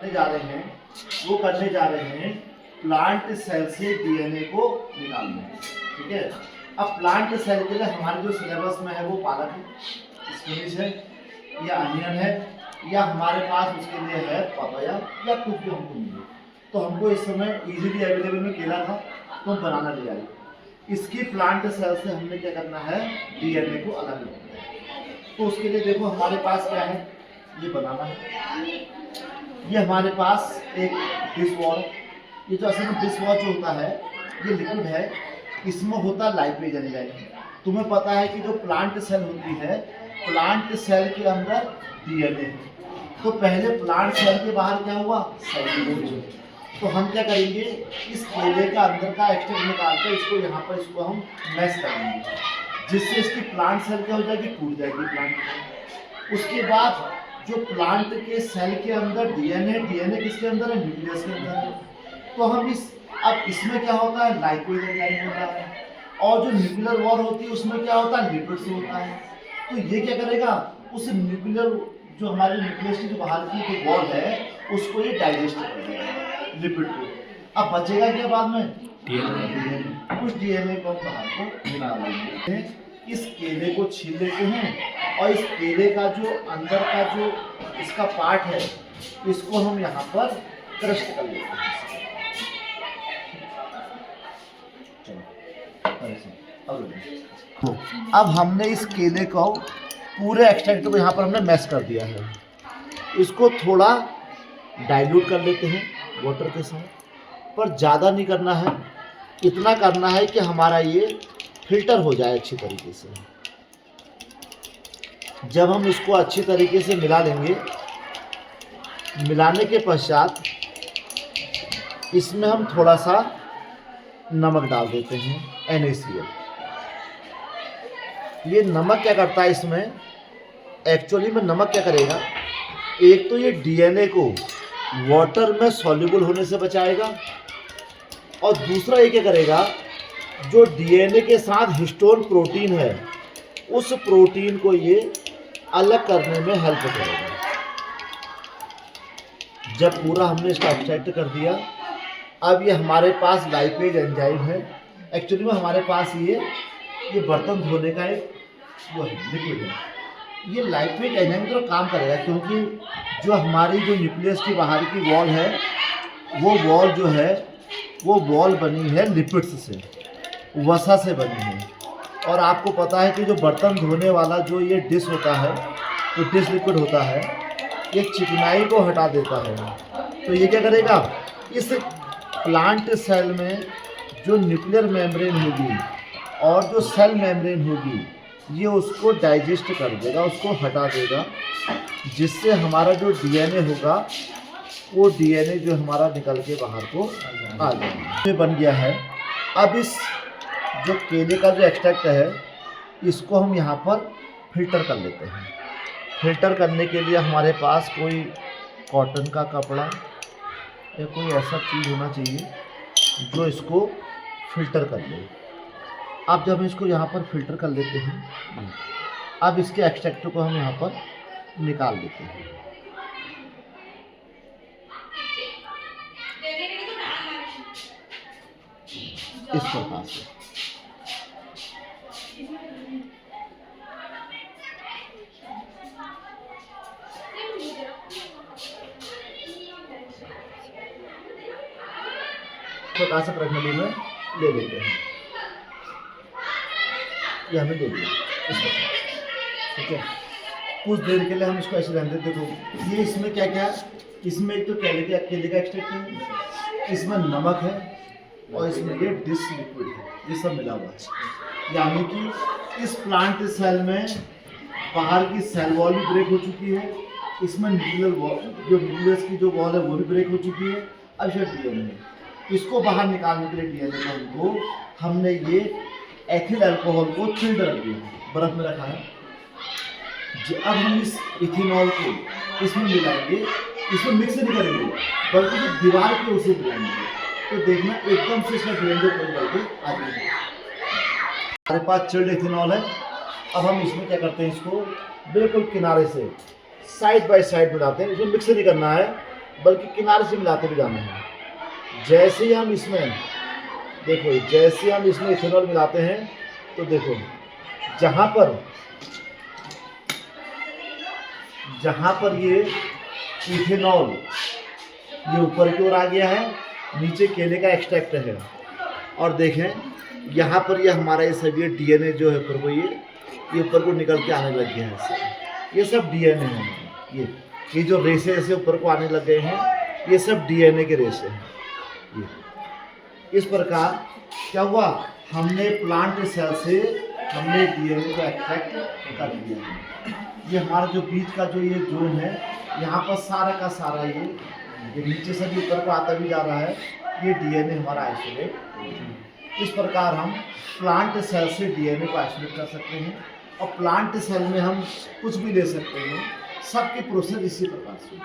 करने जा रहे हैं वो करने जा रहे हैं प्लांट सेल से डीएनए को निकालना। ठीक है, अब प्लांट सेल के लिए हमारे जो सिलेबस में है वो पालक है, स्पिनच है या अनियन है, या हमारे पास उसके लिए है पपाया या कुछ भी हमको मिले। तो हमको इस समय इजीली अवेलेबल में केला था तो हम बनाना ले आए। इसकी प्लांट सेल से हमने क्या करना है, डीएनए को अलग करना है। तो उसके लिए देखो हमारे पास क्या है, ये बनाना है। ये हमारे पास एक डिश वॉश, ये जो असल में डिश वॉश जो होता है ये लिक्विड है, इसमें होता है लाइपेज एंजाइम। तुम्हें पता है कि जो प्लांट सेल होती है, प्लांट सेल के अंदर डीएनए है। तो पहले प्लांट सेल के बाहर क्या हुआ, सेल डिवीजन। तो हम क्या करेंगे, इस केले का अंदर का एक्सट्रैक्ट निकाल कर इसको यहाँ पर इसको हम मैश कर देंगे, जिससे इसकी प्लांट सेल क्या हो जाएगी, टूट जाएगी प्लांट। उसके बाद जो प्लांट के सेल के अंदर डीएनए किसके अंदर है, न्यूक्लियस के अंदर है। तो हम अब इसमें क्या होता है, लाइपेज एंजाइम होता है, और जो न्यूक्लियर वॉर होती है उसमें क्या होता है, लिपिड्स होता है। तो ये क्या करेगा, उस न्यूक्लियर जो हमारे न्यूक्लियस की जो बाहर की जो वॉल है उसको ये डाइजेस्ट कर देगा लिपिड को। अब बचेगा क्या बाद में, डीएनए। उस डीएनए को हम बाहर को निकाल लेंगे। इस केले को छील लेते हैं और इस केले का जो अंदर का जो इसका पार्ट है इसको हम यहाँ पर क्रश कर लेते हैं। अब हमने इस केले को पूरे एक्सट्रैक्ट को यहाँ पर हमने मैश कर दिया है। इसको थोड़ा डाइल्यूट कर लेते हैं वाटर के साथ, पर ज़्यादा नहीं करना है, इतना करना है कि हमारा ये फिल्टर हो जाए अच्छी तरीके से। जब हम इसको अच्छी तरीके से मिला लेंगे, मिलाने के पश्चात इसमें हम थोड़ा सा नमक डाल देते हैं, NaCl। ये नमक क्या करता है, इसमें एक्चुअली में नमक क्या करेगा, एक तो ये डीएनए को वाटर में सॉल्युबल होने से बचाएगा, और दूसरा ये क्या करेगा, जो डीएनए के साथ हिस्टोन प्रोटीन है उस प्रोटीन को ये अलग करने में हेल्प करेगा। जब पूरा हमने इसका एक्सट्रैक्ट कर दिया, अब ये हमारे पास लाइपेज एंजाइम है। एक्चुअली में हमारे पास ये बर्तन धोने का एक वो है, लिक्विड है। ये लाइपेज एंजाइम तो काम करेगा, क्योंकि जो हमारी जो न्यूक्लियस की बाहर की वॉल है वो वॉल जो है वो वॉल बनी है लिपिड्स से, वसा से बनी है। और आपको पता है कि जो बर्तन धोने वाला जो ये डिश होता है, जो डिश लिक्विड होता है, ये चिकनाई को हटा देता है। तो ये क्या करेगा, इस प्लांट सेल में जो न्यूक्लियर मेम्ब्रेन होगी और जो सेल मेम्ब्रेन होगी ये उसको डाइजेस्ट कर देगा, उसको हटा देगा, जिससे हमारा जो डीएनए होगा वो डीएनए जो हमारा निकल के बाहर को आ जाएगा। ये बन गया है। अब इस जो केले का जो एक्सट्रैक्ट है इसको हम यहाँ पर फिल्टर कर लेते हैं। फिल्टर करने के लिए हमारे पास कोई कॉटन का कपड़ा या कोई ऐसा चीज़ होना चाहिए जो इसको फिल्टर कर ले। अब जब इसको यहाँ पर फिल्टर कर लेते हैं, अब इसके एक्सट्रैक्ट को हम यहाँ पर निकाल लेते हैं। इस प्रकार से प्रकार से प्रणाली में ले लेते हैं। ये हमें दे दिया इस प्रकार, ठीक है। कुछ देर के लिए हम इसको ऐसे रहने देते। देखो ये इसमें क्या क्या है, इसमें एक तो केले का एक्सट्रैक्ट है, इसमें नमक है और इसमें ये डिश लिक्विड है, ये सब मिला हुआ है। यानी कि इस प्लांट सेल में बाहर की सेल वॉल भी ब्रेक हो चुकी है, इसमें न्यूक्लियर वॉल जो न्यूक्लियस की जो वॉल है वो भी ब्रेक हो चुकी है। अब ये डीएनए, इसको बाहर निकालने के लिए डीएनए हमने ये एथिल अल्कोहल को चिल्ड रख दिया, बर्फ में रखा है। अब हम इस इथेनॉल को इसमें मिलाएंगे, इसमें मिक्स नहीं करेंगे बल्कि जो दीवार के उसे मिलाएंगे। तो देखना एकदम से इसका ग्रेंजर बन करके आ जाएगा। हमारे पास चिल्ड इथेनॉल है। अब हम इसमें क्या करते हैं, इसको बिल्कुल किनारे से साइड बाय साइड मिलाते हैं। इसमें मिक्स नहीं करना है, बल्कि किनारे से मिलाते भी जाना है। जैसे ही हम इसमें देखो, जैसे हम इसमें इथेनॉल मिलाते हैं तो देखो जहाँ पर ये इथेनॉल ये ऊपर की ओर आ गया है, नीचे केले का एक्सट्रैक्ट है, और देखें यहाँ पर ये हमारा ये सब ये डीएनए जो है ऊपर को ये ऊपर को निकल के आने लग गया है। ये सब डीएनए है। ये जो रेशे ऐसे ऊपर को आने लग गए हैं, ये सब डीएनए के रेशे हैं। ये इस प्रकार क्या हुआ, हमने प्लांट सेल से हमने डीएनए को एक्सट्रैक्ट कर लिया। ये हमारा जो बीच का जो ये जोन है, यहाँ पर सारा का सारा ये नीचे से भी ऊपर को आता भी जा रहा है, ये डीएनए हमारा आइसोलेट। इस प्रकार हम प्लांट सेल से डीएनए को आइसोलेट कर सकते हैं, और प्लांट सेल में हम कुछ भी ले सकते हैं। सबकी प्रोसेस इसी प्रकार से।